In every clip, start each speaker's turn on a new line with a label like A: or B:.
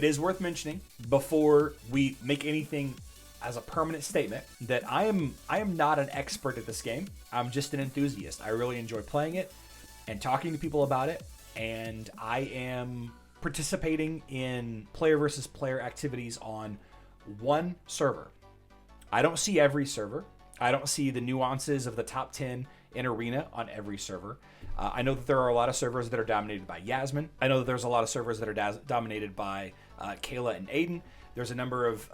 A: It is worth mentioning before we make anything as a permanent statement that I am not an expert at this game. I'm just an enthusiast. I really enjoy playing it and talking to people about it, and I am participating in player versus player activities on one server. I don't see every server. I don't see the nuances of the top 10 in Arena on every server. I know that there are a lot of servers that are dominated by Yasmin. I know that there's a lot of servers that are dominated by Kayla and Aiden. There's a number of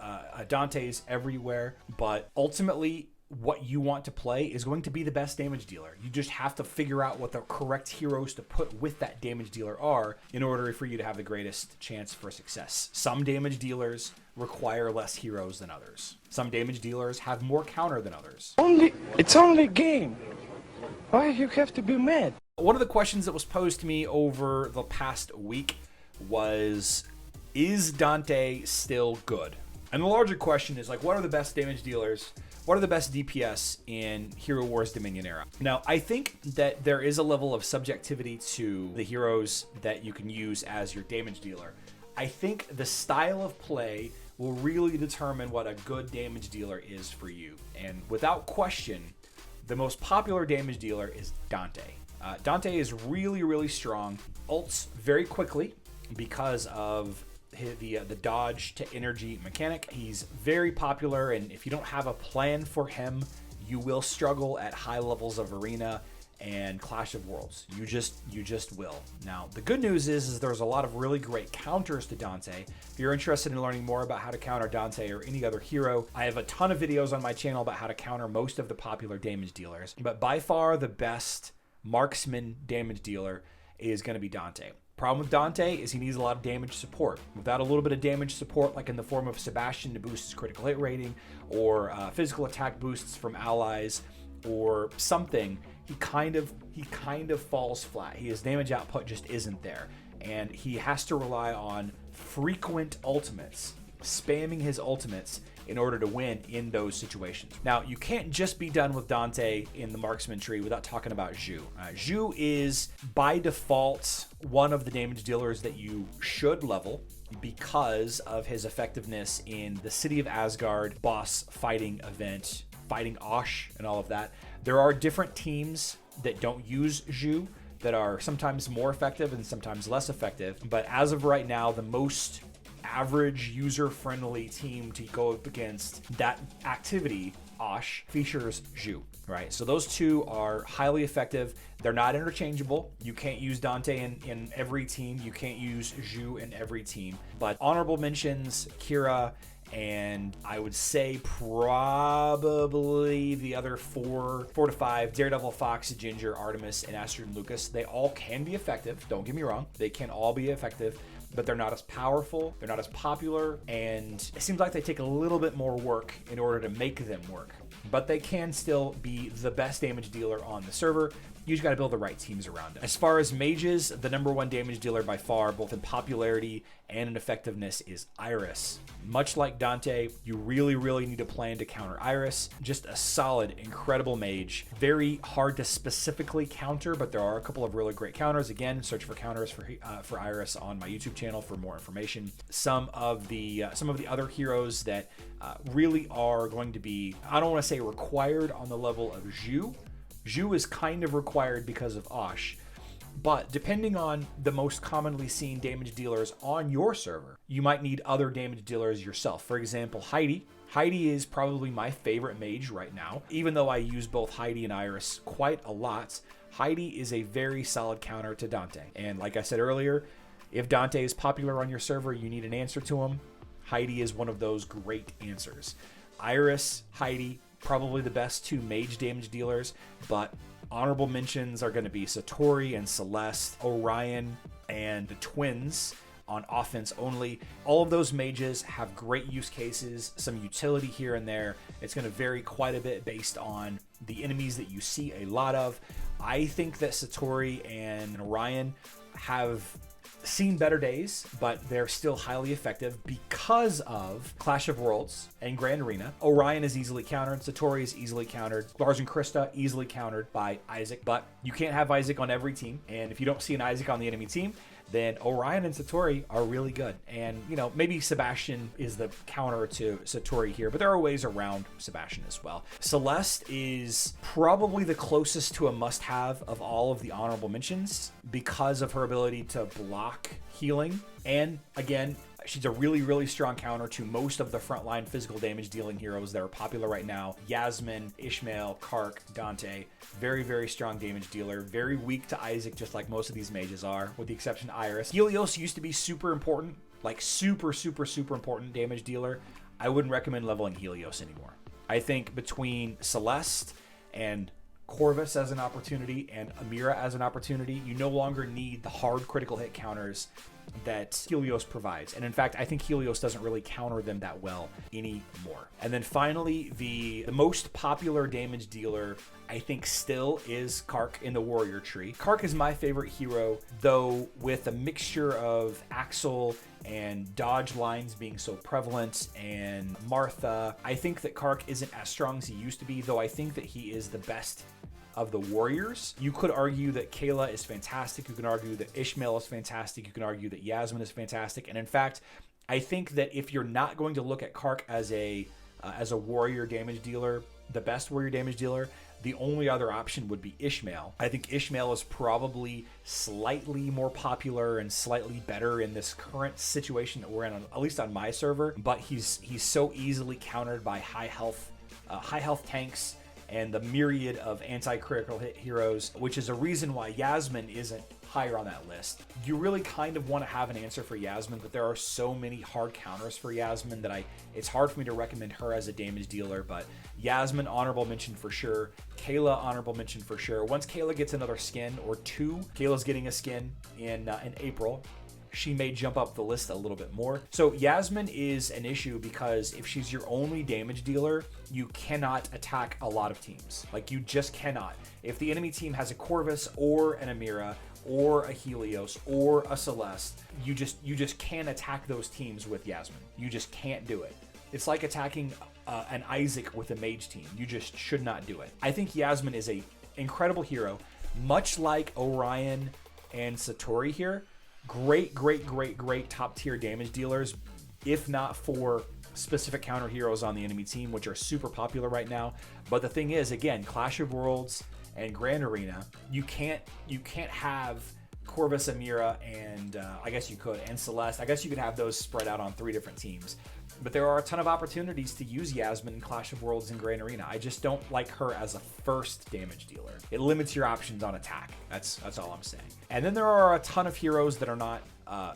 A: Dantes everywhere, but ultimately what you want to play is going to be the best damage dealer. You just have to figure out what the correct heroes to put with that damage dealer are in order for you to have the greatest chance for success. Some damage dealers require less heroes than others. Some damage dealers have more counter than others.
B: It's only a game. Why you have to be mad?
A: One of the questions that was posed to me over the past week was, is Dante still good? And the larger question is, like, what are the best damage dealers? What are the best DPS in Hero Wars Dominion era? Now, I think that there is a level of subjectivity to the heroes that you can use as your damage dealer. I think the style of play will really determine what a good damage dealer is for you. And without question, the most popular damage dealer is Dante. Dante is really, really strong, ults very quickly because of the dodge to energy mechanic. He's very popular, and if you don't have a plan for him, you will struggle at high levels of Arena and Clash of Worlds. You just will. Now, the good news is there's a lot of really great counters to Dante. If you're interested in learning more about how to counter Dante or any other hero, I have a ton of videos on my channel about how to counter most of the popular damage dealers. But by far the best marksman damage dealer is going to be Dante. Problem with Dante is he needs a lot of damage support. Without a little bit of damage support, like in the form of Sebastian to boost his critical hit rating, or physical attack boosts from allies, or something, he kind of falls flat. His damage output just isn't there, and he has to rely on frequent ultimates, spamming his ultimates in order to win in those situations. Now, you can't just be done with Dante in the marksman tree without talking about Zhu. Zhu is, by default, one of the damage dealers that you should level because of his effectiveness in the City of Asgard boss fighting event, fighting Osh and all of that. There are different teams that don't use Zhu that are sometimes more effective and sometimes less effective, but as of right now, the most average user-friendly team to go up against that activity, Osh, features Zhu, right? So those two are highly effective. They're not interchangeable. You can't use Dante in every team. You can't use Zhu in every team. But honorable mentions, Kira, and I would say probably the other four to five, Daredevil, Fox, Ginger, Artemis, and Astrid and Lucas, they all can be effective. Don't get me wrong. They can all be effective, but they're not as powerful, they're not as popular, and it seems like they take a little bit more work in order to make them work. But they can still be the best damage dealer on the server. You just got to build the right teams around it. As far as mages, the #1 damage dealer by far, both in popularity and in effectiveness, is Iris. Much like Dante, you really, really need a plan to counter Iris. Just a solid, incredible mage. Very hard to specifically counter, but there are a couple of really great counters. Again, search for counters for Iris on my YouTube channel for more information. Some of the other heroes that really are going to be, I don't want to say required on the level of Zhu. Zhu is kind of required because of Osh, but depending on the most commonly seen damage dealers on your server, you might need other damage dealers yourself. For example, Heidi. Heidi is probably my favorite mage right now. Even though I use both Heidi and Iris quite a lot, Heidi is a very solid counter to Dante. And like I said earlier, if Dante is popular on your server, you need an answer to him. Heidi is one of those great answers. Iris, Heidi, probably the best two mage damage dealers, but honorable mentions are going to be Satori and Celeste, Orion, and the twins on offense only. All of those mages have great use cases, some utility here and there. It's going to vary quite a bit based on the enemies that you see a lot of. I think that Satori and Orion have seen better days, but they're still highly effective because of Clash of Worlds and Grand Arena. Orion is easily countered, Satori is easily countered, Lars and Krista easily countered by Isaac, but you can't have Isaac on every team, and if you don't see an Isaac on the enemy team, then Orion and Satori are really good. And, you know, maybe Sebastian is the counter to Satori here, but there are ways around Sebastian as well. Celeste is probably the closest to a must-have of all of the honorable mentions because of her ability to block healing. And again, she's a really, really strong counter to most of the frontline physical damage dealing heroes that are popular right now. Yasmin, Ishmael, Kark, Dante. Very, very strong damage dealer. Very weak to Isaac, just like most of these mages are, with the exception of Iris. Helios used to be super important, like super, super, super important damage dealer. I wouldn't recommend leveling Helios anymore. I think between Celeste and Corvus as an opportunity and Amira as an opportunity, you no longer need the hard critical hit counters that Helios provides. And in fact, I think Helios doesn't really counter them that well anymore. And then finally, the most popular damage dealer, I think, still is Kark in the warrior tree. Kark is my favorite hero, though with a mixture of Axel and dodge lines being so prevalent and Martha. I think that Kark isn't as strong as he used to be, though I think that he is the best of the warriors. You could argue that Kayla is fantastic. You can argue that Ishmael is fantastic. You can argue that Yasmin is fantastic. And in fact, I think that if you're not going to look at Kark as a warrior damage dealer, the best warrior damage dealer, the only other option would be Ishmael. I think Ishmael is probably slightly more popular and slightly better in this current situation that we're in, at least on my server. But he's so easily countered by high health tanks and the myriad of anti-critical hit heroes, which is a reason why Yasmin isn't higher on that list. You really kind of want to have an answer for Yasmin, but there are so many hard counters for Yasmin that it's hard for me to recommend her as a damage dealer. But Yasmin, honorable mention for sure. Kayla, honorable mention for sure. Once Kayla gets another skin or two, Kayla's getting a skin in April, she may jump up the list a little bit more. So Yasmin is an issue because if she's your only damage dealer, you cannot attack a lot of teams. Like, you just cannot. If the enemy team has a Corvus or an Amira or a Helios or a Celeste, you just can't attack those teams with Yasmin. You just can't do it. It's like attacking an Isaac with a mage team. You just should not do it. I think Yasmin is a incredible hero, much like Orion and Satori here. Great top tier damage dealers, if not for specific counter heroes on the enemy team, which are super popular right now. But the thing is, again, Clash of Worlds and Grand Arena, you can't have Corvus, Amira, and I guess you could, and Celeste. I guess you could have those spread out on 3 different teams. But there are a ton of opportunities to use Yasmin in Clash of Worlds and Grand Arena. I just don't like her as a first damage dealer. It limits your options on attack. That's all I'm saying. And then there are a ton of heroes that are not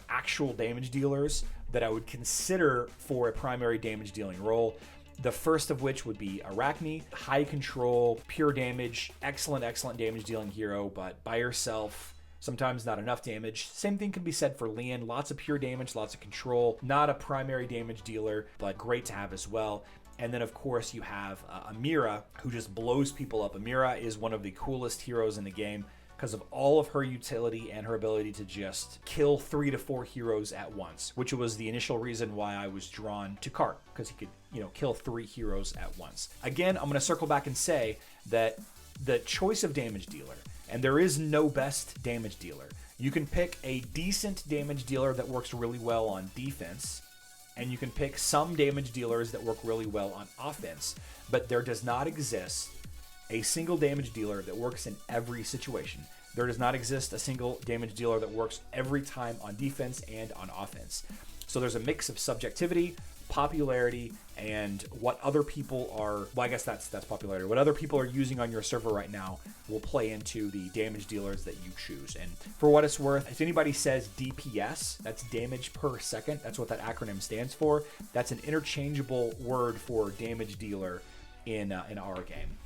A: actual damage dealers that I would consider for a primary damage dealing role. The first of which would be Arachne. High control, pure damage, excellent damage dealing hero, but by herself, sometimes not enough damage. Same thing can be said for Lian. Lots of pure damage, lots of control. Not a primary damage dealer, but great to have as well. And then, of course, you have Amira, who just blows people up. Amira is one of the coolest heroes in the game because of all of her utility and her ability to just kill 3 to 4 heroes at once, which was the initial reason why I was drawn to Kark, because he could, kill 3 heroes at once. Again, I'm going to circle back and say that the choice of damage dealer, and there is no best damage dealer. You can pick a decent damage dealer that works really well on defense, and you can pick some damage dealers that work really well on offense, but there does not exist a single damage dealer that works in every situation. There does not exist a single damage dealer that works every time on defense and on offense. So there's a mix of subjectivity, popularity, and what other people are, well, I guess that's popularity. What other people are using on your server right now will play into the damage dealers that you choose. And for what it's worth, if anybody says DPS, that's damage per second, that's what that acronym stands for. That's an interchangeable word for damage dealer in our game.